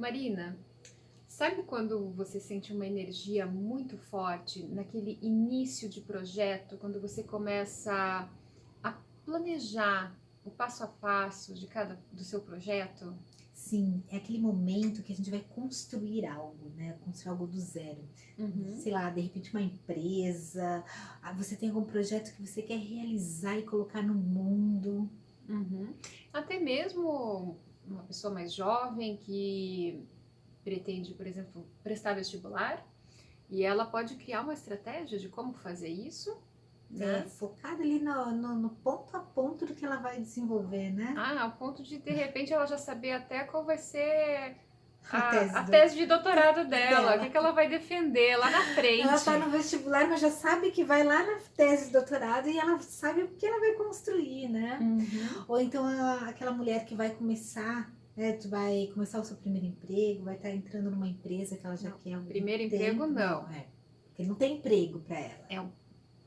Marina, sabe quando você sente uma energia muito forte naquele início de projeto, quando você começa a planejar o passo a passo do seu projeto? Sim, é aquele momento que a gente vai construir algo, né? Construir algo do zero. Sei lá, de repente uma empresa, você tem algum projeto que você quer realizar e colocar no mundo. Até mesmo uma pessoa mais jovem que pretende, por exemplo, prestar vestibular, e ela pode criar uma estratégia de como fazer isso, né? Focada ali no ponto a ponto do que ela vai desenvolver, né? Ao ponto de repente ela já saber até qual vai ser A a tese de doutorado dela, o que ela vai defender lá na frente. Ela está no vestibular, mas já sabe que vai lá na tese de doutorado e ela sabe o que ela vai construir, né? Ou então aquela mulher que vai começar, né? Tu vai começar o seu primeiro emprego, vai estar entrando numa empresa que ela já quer algum primeiro tempo. emprego não. Porque não tem emprego para ela. É o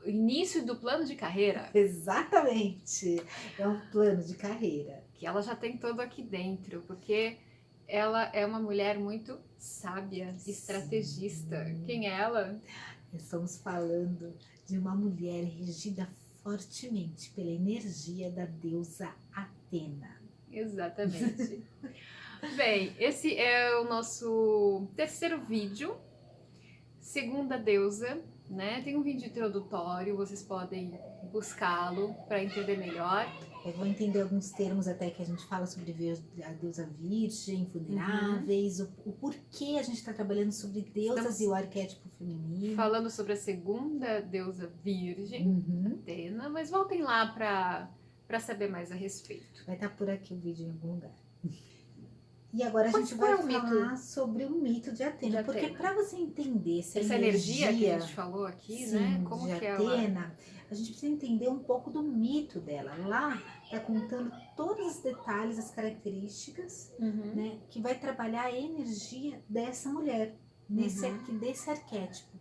início do plano de carreira. Exatamente. É um plano de carreira. Que ela já tem todo aqui dentro, porque ela é uma mulher muito sábia, estrategista. Quem é ela? Estamos falando de uma mulher regida fortemente pela energia da deusa Atena. Exatamente. Bem, esse é o nosso terceiro vídeo, Segunda Deusa, né? Tem um vídeo introdutório, vocês podem buscá-lo para entender melhor. Eu vou entender alguns termos até que a gente fala sobre a deusa virgem, vulneráveis, o porquê a gente está trabalhando sobre deusas e o arquétipo feminino. Falando sobre a segunda deusa virgem, Atena, mas voltem lá para saber mais a respeito. Vai estar por aqui o vídeo em algum lugar. E agora a gente vai falar sobre o mito de Atena, porque para você entender essa energia que a gente falou aqui, sim, né? Como de que Atena, a gente precisa entender um pouco do mito dela. Lá está contando todos os detalhes, as características, né, que vai trabalhar a energia dessa mulher, desse arquétipo.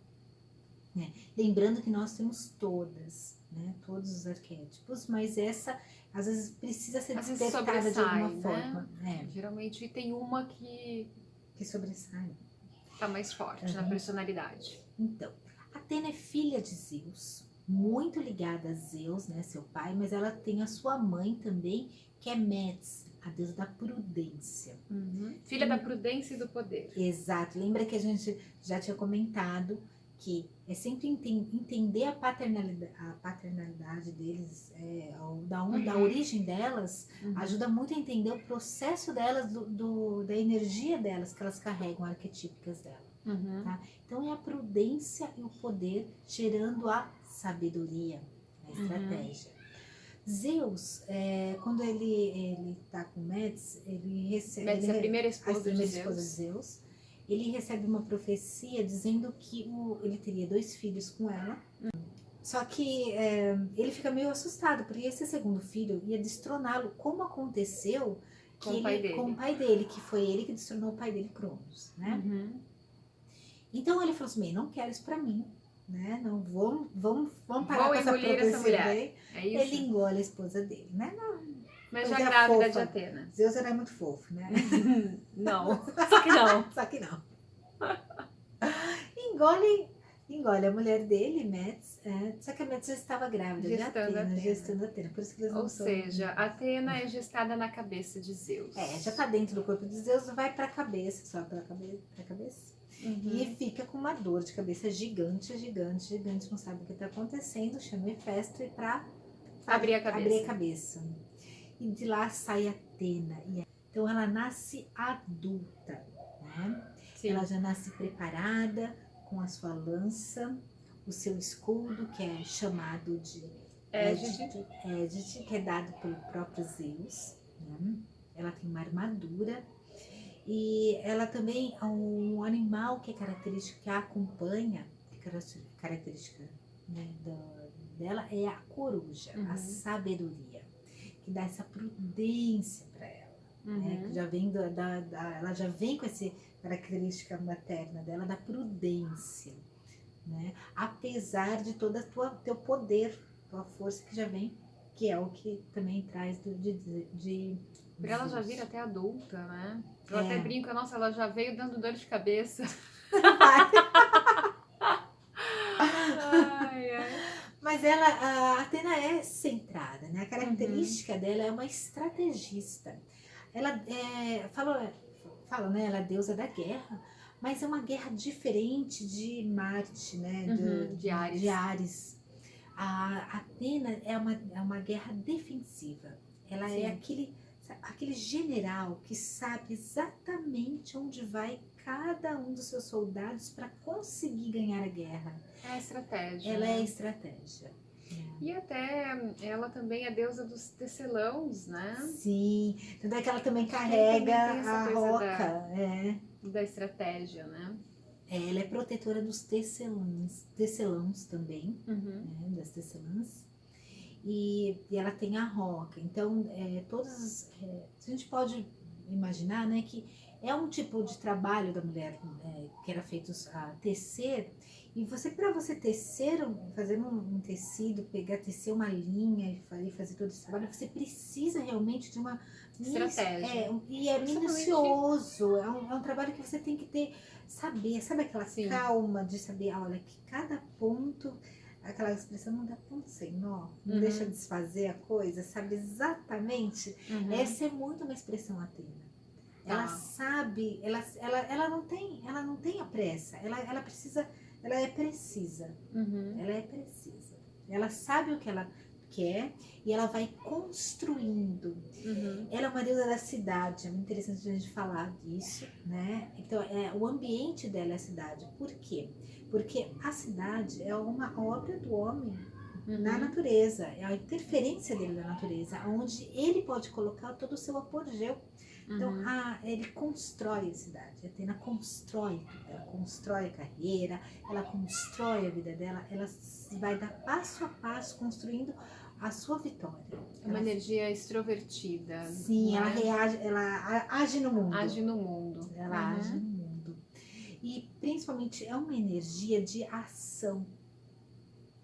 Né? Lembrando que nós temos todas, né, todos os arquétipos, mas essa às vezes precisa ser despertada de alguma forma. Geralmente tem uma que sobressai. Está mais forte na personalidade. Então, Atena é filha de Zeus, muito ligada a Zeus, né, seu pai, mas ela tem a sua mãe também, que é Metis, a deusa da prudência. Filha da prudência e do poder. Exato. Lembra que a gente já tinha comentado que é sempre entender a paternalidade deles, da origem delas, ajuda muito a entender o processo delas, da energia delas, que elas carregam, arquetípicas dela. Tá? Então é a prudência e o poder gerando a sabedoria, a estratégia. Zeus, quando ele tá com Metis, ele recebe... Metis é a primeira esposa de Zeus. Ele recebe uma profecia dizendo que ele teria 2 filhos com ela. Só que ele fica meio assustado, porque esse segundo filho ia destroná-lo, como aconteceu com o pai dele, que foi ele que destronou o pai dele, Cronos, né? Então ele falou assim, não quero isso pra mim, né? Não, vamos parar com essa profecia dele. Ele engole a esposa dele, né? Mas já grávida de Atena. Zeus era muito fofo, né? Não, só que não. Engole a mulher dele, Metis, só que a Metis já estava grávida de Atena, gestando Atena. Por isso que eles não são... Ou seja, Atena é gestada na cabeça de Zeus. Já tá dentro do corpo de Zeus, vai pra cabeça, só pra cabeça. E fica com uma dor de cabeça gigante, não sabe o que tá acontecendo, chama Hefesto pra abrir a cabeça. E de lá sai Atena. Então ela nasce adulta, né? Ela já nasce preparada, com a sua lança, o seu escudo, que é chamado de Égide, que é dado pelo próprio Zeus. Né? Ela tem uma armadura. E ela também é um animal que é característico, que a acompanha, característica, né, dela é a coruja, a sabedoria, que dá essa prudência para ela, né, que já vem ela já vem com essa característica materna dela, da prudência, né, apesar de todo o teu poder, tua força que já vem, que é o que também traz de Porque ela já vira até adulta, né? Eu até brinco, nossa, ela já veio dando dor de cabeça. Ai, ai. Mas ela, a Atena é centrada, né? A Uhum. característica dela é uma estrategista. Ela fala, né? Ela é deusa da guerra, mas é uma guerra diferente de Marte, né? Uhum, de Áries. De Áries. A Atena é uma guerra defensiva. Ela Sim. é aquele general que sabe exatamente onde vai cada um dos seus soldados para conseguir ganhar a guerra. É a estratégia. Ela né? é a estratégia. E até ela também é deusa dos tecelãos, né? Sim, tanto é que ela também Também carrega tem essa a coisa roca. da estratégia, né? Ela é protetora dos tecelãos também, Uhum. né, das tecelãs. E ela tem a roca. Então, a gente pode imaginar, né, que é um tipo de trabalho da mulher que era feito a tecer. E para você tecer, fazer um tecido, tecer uma linha e fazer todo esse trabalho, você precisa realmente de uma estratégia. E é minucioso. É um trabalho que você tem que sabe aquela Sim. calma de saber, olha, que cada ponto, aquela expressão não dá ponto sem nó, não Uhum. deixa desfazer a coisa, sabe exatamente. Uhum. Essa é muito uma expressão atena. Ela sabe, ela não tem a pressa, ela precisa, ela é precisa. Uhum. Ela é precisa. Ela sabe o que ela quer e ela vai construindo. Uhum. Ela é uma deusa da cidade, é muito interessante a gente falar disso, né? Então, o ambiente dela é a cidade. Por quê? Porque a cidade é uma obra do homem na natureza, é a interferência dele na natureza, onde ele pode colocar todo o seu apogeu. Então, ele constrói a cidade. A Atena constrói tudo. Ela constrói a carreira, ela constrói a vida dela, ela vai dar passo a passo construindo a sua vitória. É uma energia extrovertida. Sim, ela age no mundo. Age no mundo. Ela age no mundo. E principalmente é uma energia de ação.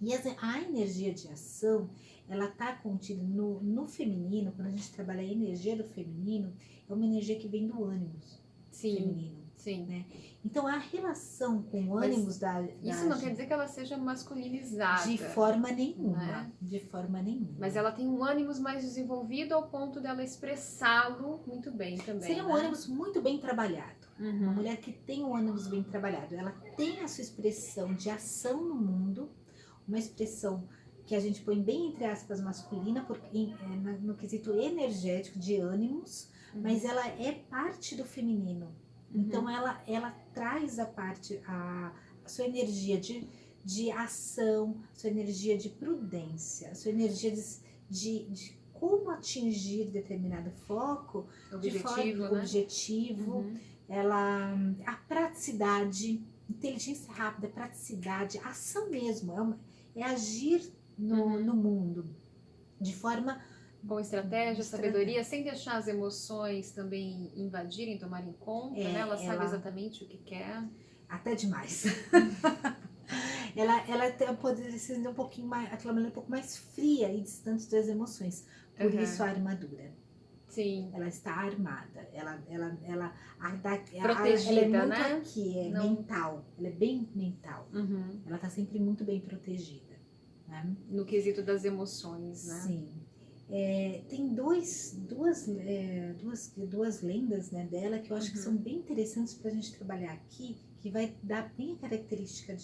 E a energia de ação, ela está contida no feminino. Quando a gente trabalha a energia do feminino, é uma energia que vem do ânimos feminino. Sim. Né? Então, a relação com o ânimos isso não quer dizer que ela seja masculinizada. De forma nenhuma. Né? De forma nenhuma. Mas ela tem um ânimos mais desenvolvido ao ponto dela expressá-lo muito bem também. Seria um ânimos muito bem trabalhado. Uma mulher que tem um ânimos bem trabalhado. Ela tem a sua expressão de ação no mundo, uma expressão que a gente põe bem entre aspas masculina, porque no quesito energético de ânimos, mas ela é parte do feminino. Então ela traz a sua energia de ação, sua energia de prudência, sua energia de como atingir determinado foco, objetivo, a praticidade, inteligência rápida, praticidade, ação mesmo, é agir no mundo de forma com estratégia, sabedoria, sem deixar as emoções também invadirem, tomarem conta, né? Ela sabe exatamente o que quer. Até demais. ela pode ser um pouquinho mais, aquela mulher um pouco mais fria e distante das emoções. Por isso a armadura. Sim. Ela está armada. Protegida, ela é muito né? aqui, mental. Ela é bem mental. Ela está sempre muito bem protegida. Né? No quesito das emoções, né? Sim. Tem duas lendas, né, dela que eu acho que são bem interessantes para a gente trabalhar aqui, que vai dar bem a característica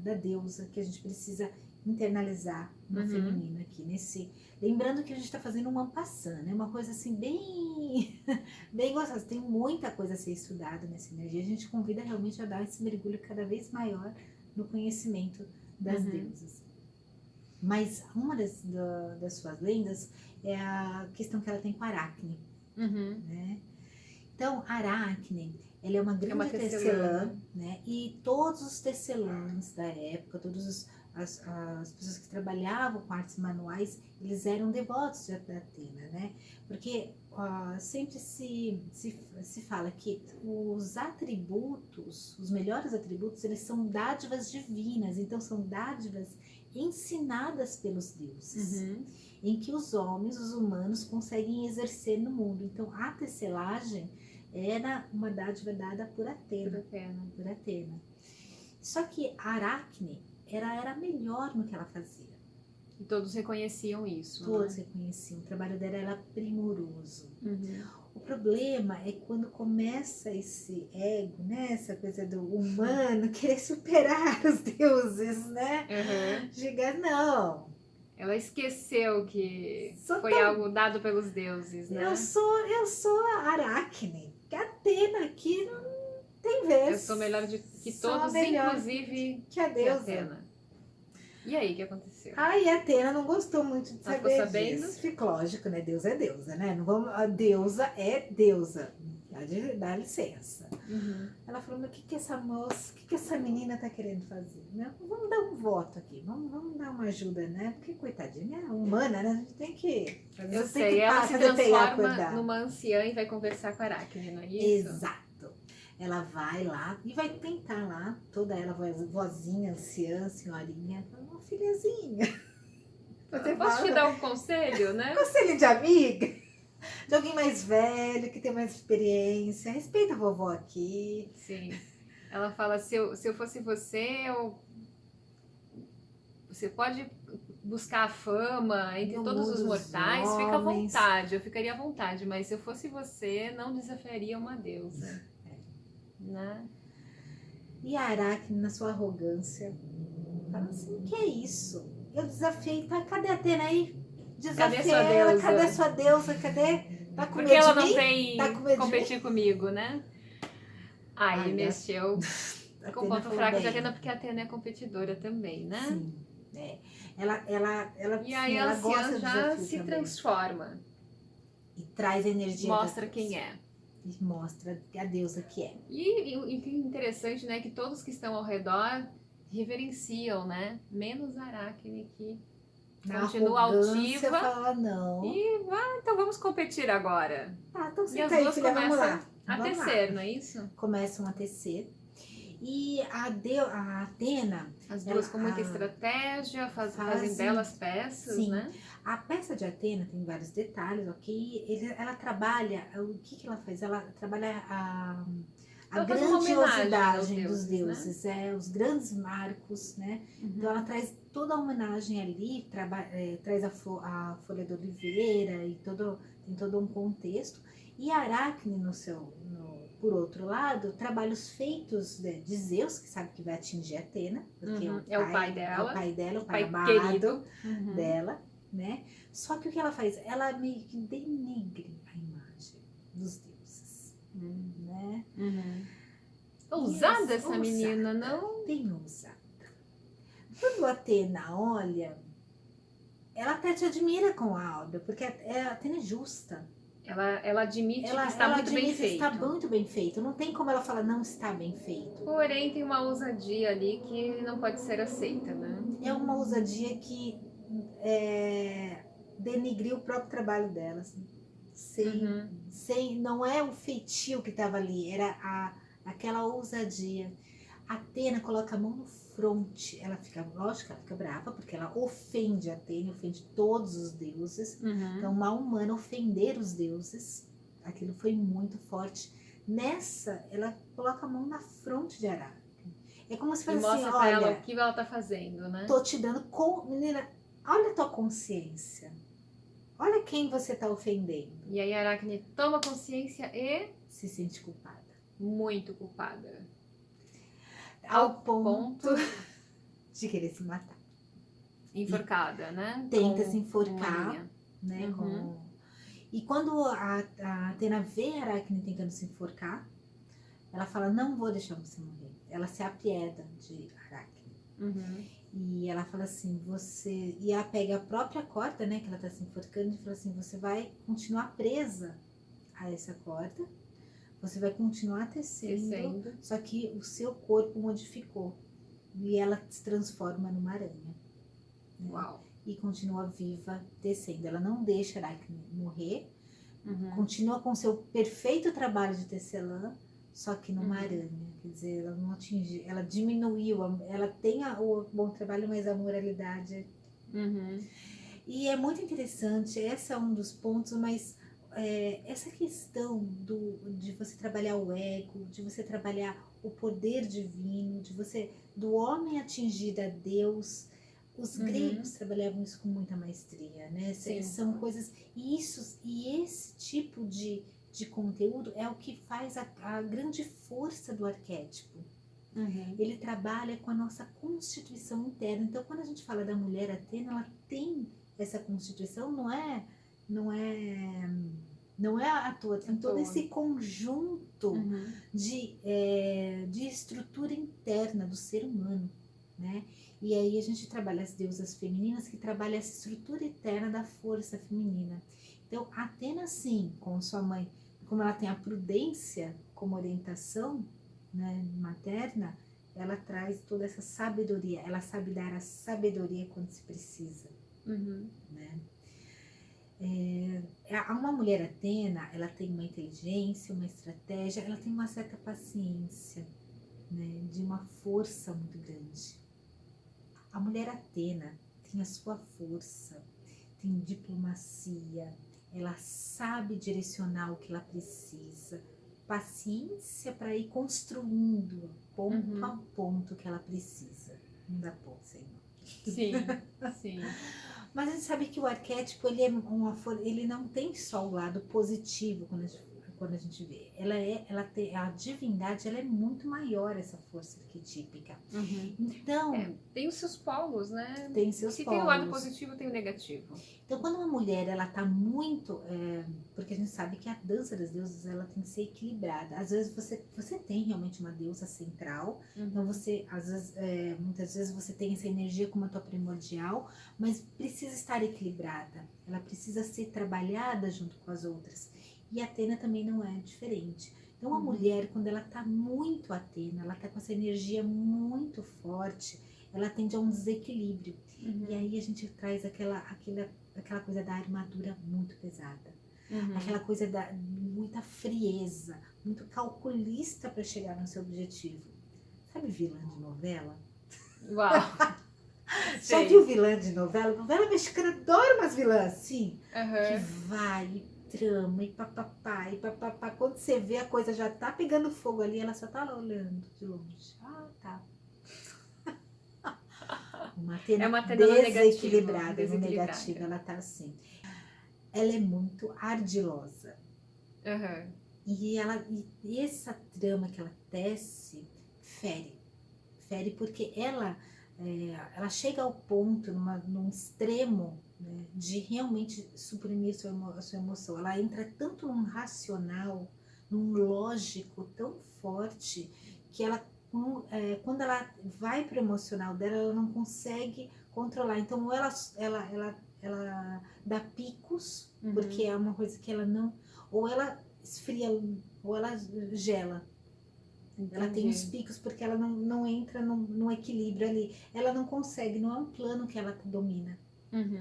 da deusa que a gente precisa internalizar no feminino aqui. Lembrando que a gente está fazendo uma passando, né, uma coisa assim bem, bem gostosa. Tem muita coisa a ser estudada nessa energia. A gente convida realmente a dar esse mergulho cada vez maior no conhecimento das deusas. Mas uma das suas lendas é a questão que ela tem com Aracne. Né? Então, Aracne, ela é uma grande tecelã, né? E todos os tecelãs da época, todas as pessoas que trabalhavam com artes manuais, eles eram devotos de Atena, né? Porque sempre se fala que os atributos, os melhores atributos, eles são dádivas divinas, então são dádivas ensinadas pelos deuses, em que os humanos conseguem exercer no mundo. Então a tecelagem Era uma dádiva dada por Atena. Por Atena. Só que a Aracne era melhor no que ela fazia. E todos reconheciam isso. Todos né? reconheciam. O trabalho dela era primoroso. Uhum. O problema é quando começa esse ego, né? Essa coisa do humano querer superar os deuses, né? Uhum. Chegar, não. Ela esqueceu que Sou foi tão- algo dado pelos deuses, né? Eu sou a Aracne. Que Atena aqui não tem vez. Eu sou melhor que Sou a todos, melhor inclusive que a que deusa. Atena. E aí, o que aconteceu? Aí a Atena não gostou muito de Ela saber ficou sabendo? disso. Ficou lógico, né? Deusa é deusa, né? Não vamos, a deusa é deusa. Dá licença. Uhum. Ela falou, mas o que essa moça, o que essa menina tá querendo fazer? Né? Vamos dar um voto aqui, vamos dar uma ajuda, né? Porque, coitadinha, é humana, né? A gente tem que... Eu sei, ela se transforma numa anciã e vai conversar com a Aracne, não é isso? Exato. Ela vai lá e vai tentar lá, toda ela, vozinha, anciã, senhorinha, uma filhazinha. Eu posso te dar um conselho, né? Conselho de amiga, de alguém mais velho, que tem mais experiência. Respeita a vovó aqui. Sim. Ela fala, se eu fosse você, você pode buscar a fama entre No todos os mundo dos mortais, fica à homens. vontade, eu ficaria à vontade, mas se eu fosse você, não desafiaria uma deusa. Né? E a Aracne, na sua arrogância, fala assim, que é isso? Eu desafiei, tá? Cadê a Atena aí? Cadê Desafiei sua ela, deusa? cadê a sua deusa? Cadê? Tá com Porque medo ela de não mim? vem Tá com medo de competir comigo, né? Aí Ai, mexeu A com o Atena ponto falou fraco de bem. Atena, porque a Atena é competidora também, né? Sim, é. Ela, E aí sim, a ela anciã gosta do já desafio se também. transforma, E traz a energia mostra da quem deusa. é. E mostra a deusa que é. E que interessante, né, que todos que estão ao redor reverenciam, né? Menos a Aracne, que Na continua arrogância, altiva. fala não. Então vamos competir agora. Tá, então E senta as aí, duas filha, vamos começam lá. a Vamos lá. tecer, não é isso? Começam a tecer. E a Atena, As duas Ela- com muita a- estratégia, fazem fazem- belas peças, sim. né? a peça de Atena tem vários detalhes, ok? Ela trabalha, o que ela faz? Ela trabalha a Ela faz uma homenagem aos grandiosidade dos deuses, deuses, os grandes marcos, né? Então ela traz toda a homenagem ali, traz a folha de oliveira e tem todo um contexto. E a Aracne, por outro lado, trabalha os feitos de Zeus, que sabe que vai atingir Atena, porque É o pai dela. É o pai dela, o pai Pai amado querido. Uhum. dela, né? Só que o que ela faz? Ela meio que denigre a imagem dos deuses, né? Uhum. Ousada essa Ousada, menina, não? Bem ousada. Quando a Atena olha, ela até te admira com a obra, porque a Atena é justa. Ela admite que está Ela muito bem admite que feito. está muito bem feito. Não tem como ela falar não está bem feito. Porém, tem uma ousadia ali que não pode ser aceita, né? É uma ousadia que denigriu o próprio trabalho dela. Assim, não é o feitio que estava ali, era aquela ousadia. A Atena coloca a mão no fronte, lógico, ela fica brava, porque ela ofende a Atena, ofende todos os deuses. Então, uma humana ofender os deuses, aquilo foi muito forte. Nessa, ela coloca a mão na fronte de Aracne. É como se fosse assim, mostra pra olha, ela o que ela tá fazendo, né? tô te dando, menina, olha a tua consciência. Olha quem você tá ofendendo. E aí a Aracne toma consciência e Se sente culpada. muito culpada. Ao ponto de querer se matar. Enforcada, né? Tenta Com se enforcar, uma linha. né? Uhum. E quando a Atena vê a Aracne tentando se enforcar, ela fala, não vou deixar você morrer. Ela se apieda de Aracne. Uhum. E ela fala assim, E ela pega a própria corda, né? Que ela tá se enforcando e fala assim, você vai continuar presa a essa corda. Você vai continuar tecendo. Só que o seu corpo modificou. E ela se transforma numa aranha. Né? Uau. E continua viva, tecendo. Ela não deixa a Aracne morrer. Uhum. Continua com seu perfeito trabalho de tecelã, só que numa aranha. Quer dizer, ela não atingiu, ela diminuiu. Ela tem o bom trabalho, mas a moralidade. Uhum. E é muito interessante. Esse é um dos pontos, mas essa questão de você trabalhar o ego, de você trabalhar o poder divino, do homem atingir a Deus, os gregos trabalhavam isso com muita maestria, né? Sim. São coisas, e esse tipo de conteúdo é o que faz a grande força do arquétipo. Ele trabalha com a nossa constituição interna. Então, quando a gente fala da mulher Atena, ela tem essa constituição, não é à toa, tem todo esse conjunto de estrutura interna do ser humano, né? E aí a gente trabalha as deusas femininas que trabalham essa estrutura interna da força feminina. Então, Atena, sim, com sua mãe, como ela tem a prudência como orientação, né, materna, ela traz toda essa sabedoria, ela sabe dar a sabedoria quando se precisa, né? Uma mulher Atena, ela tem uma inteligência, uma estratégia, ela tem uma certa paciência, né, de uma força muito grande. A mulher Atena tem a sua força, tem diplomacia, ela sabe direcionar o que ela precisa, paciência para ir construindo ponto a ponto que ela precisa. Não dá ponto sem nó. Sim, sim. Mas a gente sabe que o arquétipo, ele não tem só o lado positivo quando a gente vê. A divindade, ela é muito maior, essa força arquetípica. Então... tem os seus polos, né? Tem seus Se polos. tem o lado positivo, tem o negativo. Então, quando uma mulher, ela tá muito... porque a gente sabe que a dança das deusas, ela tem que ser equilibrada. Às vezes, você tem realmente uma deusa central. Então, muitas vezes, você tem essa energia como a tua primordial, mas precisa estar equilibrada. Ela precisa ser trabalhada junto com as outras. E a Atena também não é diferente. Então, a mulher, quando ela tá muito Atena, ela tá com essa energia muito forte, ela tende a um desequilíbrio. E aí a gente traz aquela coisa da armadura muito pesada. Aquela coisa da muita frieza, muito calculista para chegar no seu objetivo. Sabe vilã de novela? Uau! Já viu vilã de novela? Novela mexicana adora umas vilãs assim, que vai, trama e papapá, e papapá. Quando você vê, a coisa já tá pegando fogo ali, ela só tá lá olhando de longe. Ah, tá. Uma Atena desequilibrada, no negativo, ela tá assim. Ela é muito ardilosa. E essa trama que ela tece fere porque ela chega ao ponto, num extremo, né, de realmente suprimir a sua emoção. Ela entra tanto num racional, num lógico tão forte, que ela, quando ela vai para o emocional dela, ela não consegue controlar. Então, ou ela dá picos, porque é uma coisa que ela não... Ou ela esfria, ou ela gela. Entendi. Ela tem os picos porque ela não entra no equilíbrio ali. Ela não consegue, não é um plano que ela domina.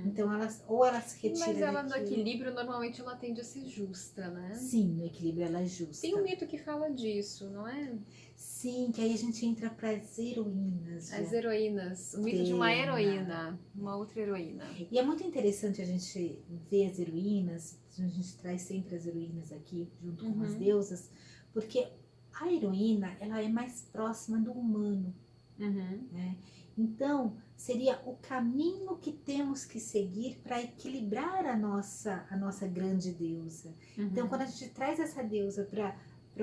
Então, ela se retira. Mas ela no equilíbrio, normalmente ela tende a ser justa, né? Sim, no equilíbrio ela é justa. Tem um mito que fala disso, não é? Sim, que aí a gente entra para as heroínas. As heroínas. O mito de uma heroína, uma outra heroína. E é muito interessante a gente ver as heroínas, a gente traz sempre as heroínas aqui, junto com as deusas, porque a heroína, ela é mais próxima do humano, né? Então, seria o caminho que temos que seguir para equilibrar a nossa grande deusa. Então, quando a gente traz essa deusa para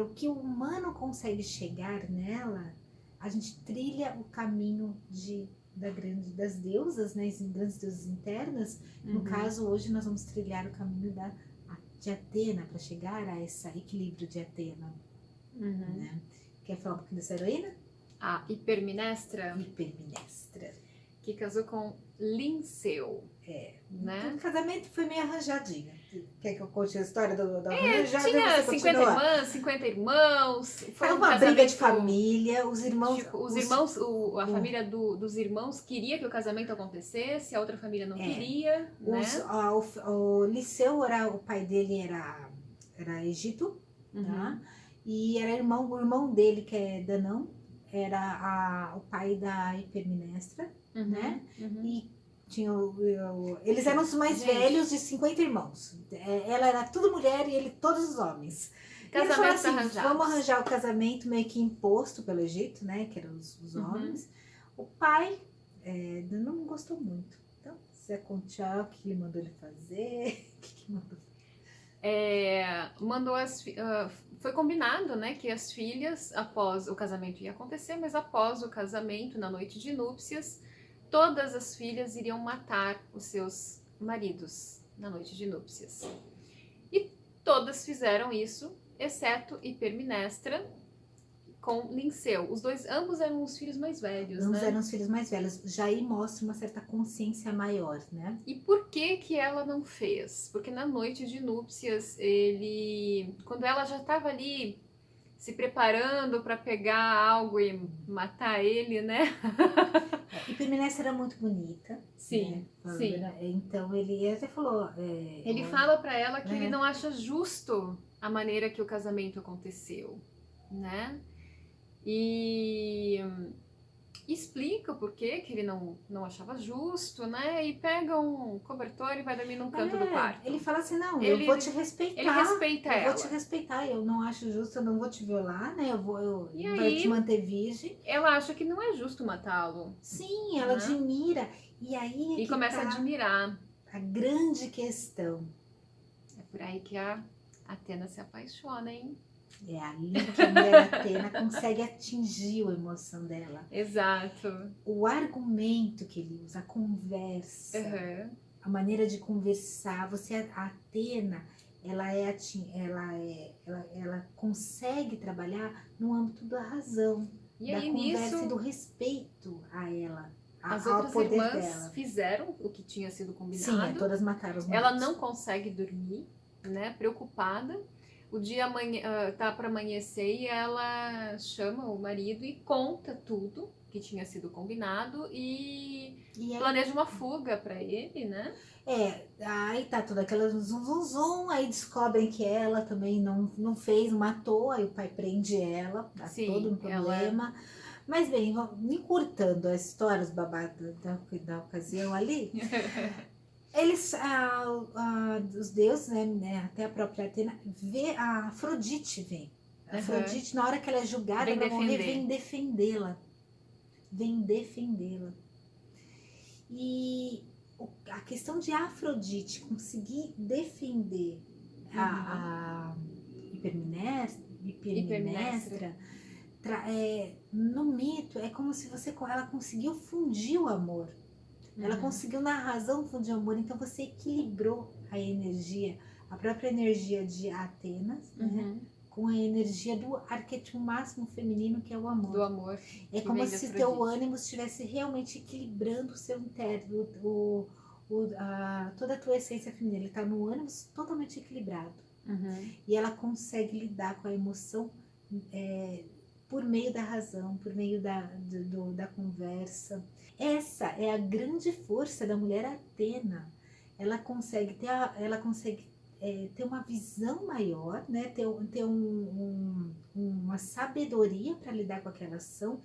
o que o humano consegue chegar nela, a gente trilha o caminho das deusas, né, as grandes deusas internas. No caso, hoje nós vamos trilhar o caminho de Atena, para chegar a esse equilíbrio de Atena. Né? Quer falar um pouquinho dessa heroína? A Hipermnestra. Hipermnestra. Que casou com Linceu. Né? O casamento foi meio arranjadinho. Quer que eu conte a história do arranjado? Tinha 50 irmãos. Foi uma briga de família. Os irmãos... Tipo, a família dos irmãos queria que o casamento acontecesse, a outra família não queria. Né? O Liceu, o pai dele era Egito. Tá? E era o irmão dele, que é Danão, era o pai da Hipermnestra, né? E Eles eram os mais Gente. velhos de 50 irmãos. Ela era tudo mulher e ele todos os homens. E eles falaram Casamentos assim, arranjados. vamos arranjar o casamento meio que imposto pelo Egito, né? Que eram os homens. O pai não gostou muito. Então, Zé Conchal, o que ele mandou ele fazer? O que mandou Foi combinado, né, que as filhas, após o casamento ia acontecer, mas após o casamento, na noite de núpcias, todas as filhas iriam matar os seus maridos na noite de núpcias. E todas fizeram isso, exceto Hipermnestra com Linceu. Ambos eram os filhos mais velhos, Ambos né? eram os filhos mais velhos. Já aí mostra uma certa consciência maior, né? E por que ela não fez? Porque na noite de núpcias, quando ela já estava ali se preparando para pegar algo e matar ele, né? Hipermnestra era muito bonita. Sim, né? sim. Então ele até falou... Ele fala para ela que ele não acha justo a maneira que o casamento aconteceu, né? E explica o porquê que ele não achava justo, né? E pega um cobertor e vai dormir num canto do quarto. Ele fala assim, não, Ele- eu vou te respeitar. Ele respeita eu ela. vou te respeitar, eu não acho justo, eu não vou te violar, né? E vai aí- te manter virgem. Ela acha que não é justo matá-lo. Sim, ela Né? admira. E aí E começa a admirar. a grande questão. É por aí que a Atena se apaixona, hein? É ali que a mulher Atena consegue atingir a emoção dela. Exato. O argumento que ele usa, a conversa, Uhum. a maneira de conversar. A Atena, ela consegue trabalhar no âmbito da razão, E da aí conversa nisso, e do respeito a ela, as ao outras poder irmãs dela. fizeram o que tinha sido Sim, combinado. todas mataram os Ela maridos. não consegue dormir, né? Preocupada. O dia tá para amanhecer e ela chama o marido e conta tudo que tinha sido combinado e E aí, planeja uma fuga para ele, né? aí tá toda aquela zum, aí descobrem que ela também não fez, matou, aí o pai prende ela, dá Sim, todo um problema. Mas bem, encurtando a história, os babados da ocasião ali, os deuses, né, até a própria Atena, a Afrodite vem. A Afrodite, na hora que ela é julgada Vem pra morrer, defender. vem defendê-la. Vem defendê-la. E a questão de Afrodite conseguir defender a Hipermnestra, no mito, é como se ela conseguiu fundir o amor. Ela conseguiu na razão fundir o amor, então você equilibrou a energia, a própria energia de Atenas, né, com a energia do arquétipo máximo feminino, que é o amor. Do amor. É que como vem de se Afrodite. teu ânimo estivesse realmente equilibrando o seu interno, toda a tua essência feminina. Ele está no ânimo totalmente equilibrado. E ela consegue lidar com a emoção por meio da razão, por meio da conversa. Essa é a grande força da mulher Atena. Ela consegue ter uma visão maior, né? ter uma sabedoria para lidar com aquela ação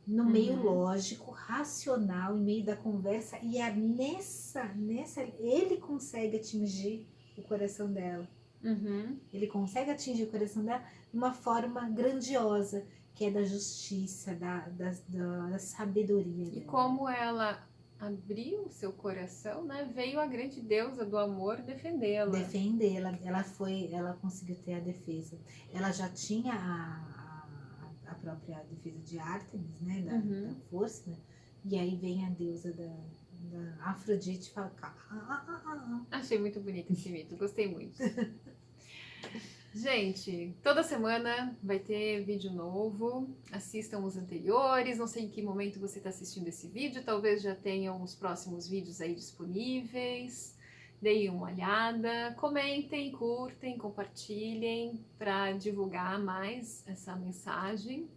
no meio lógico, racional, em meio da conversa, e nessa ele consegue atingir o coração dela. Ele consegue atingir o coração dela de uma forma grandiosa, que é da justiça, da sabedoria E dela. como ela abriu seu coração, né? Veio a grande deusa do amor defendê-la. Ela conseguiu ter a defesa. Ela já tinha a própria defesa de Ártemis, né? Da força, né? E aí vem a deusa da Afrodite e fala... Achei muito bonito esse mito, gostei muito. Gente, toda semana vai ter vídeo novo, assistam os anteriores, não sei em que momento você está assistindo esse vídeo, talvez já tenham os próximos vídeos aí disponíveis, deem uma olhada, comentem, curtem, compartilhem para divulgar mais essa mensagem.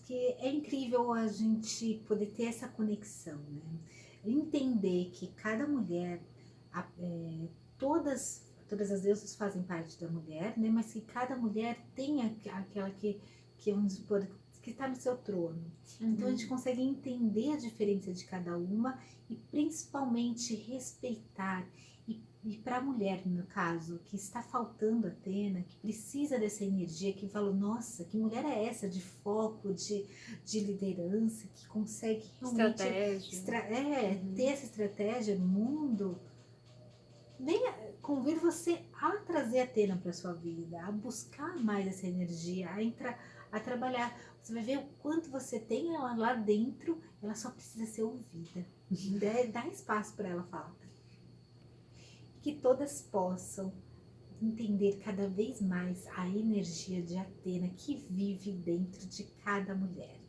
Que é incrível a gente poder ter essa conexão, né? Entender que cada mulher, todas as deusas fazem parte da mulher, né? Mas que cada mulher tem aquela que vamos supor, que está no seu trono. Então a gente consegue entender a diferença de cada uma e principalmente respeitar. E para a mulher, no meu caso, que está faltando Atena, que precisa dessa energia, que falou, nossa, que mulher é essa de foco, de liderança, que consegue realmente ter essa estratégia no mundo, convido você a trazer Atena para sua vida, a buscar mais essa energia, a trabalhar. Você vai ver o quanto você tem ela lá dentro, ela só precisa ser ouvida. Dá espaço para ela falar. Que todas possam entender cada vez mais a energia de Atena que vive dentro de cada mulher.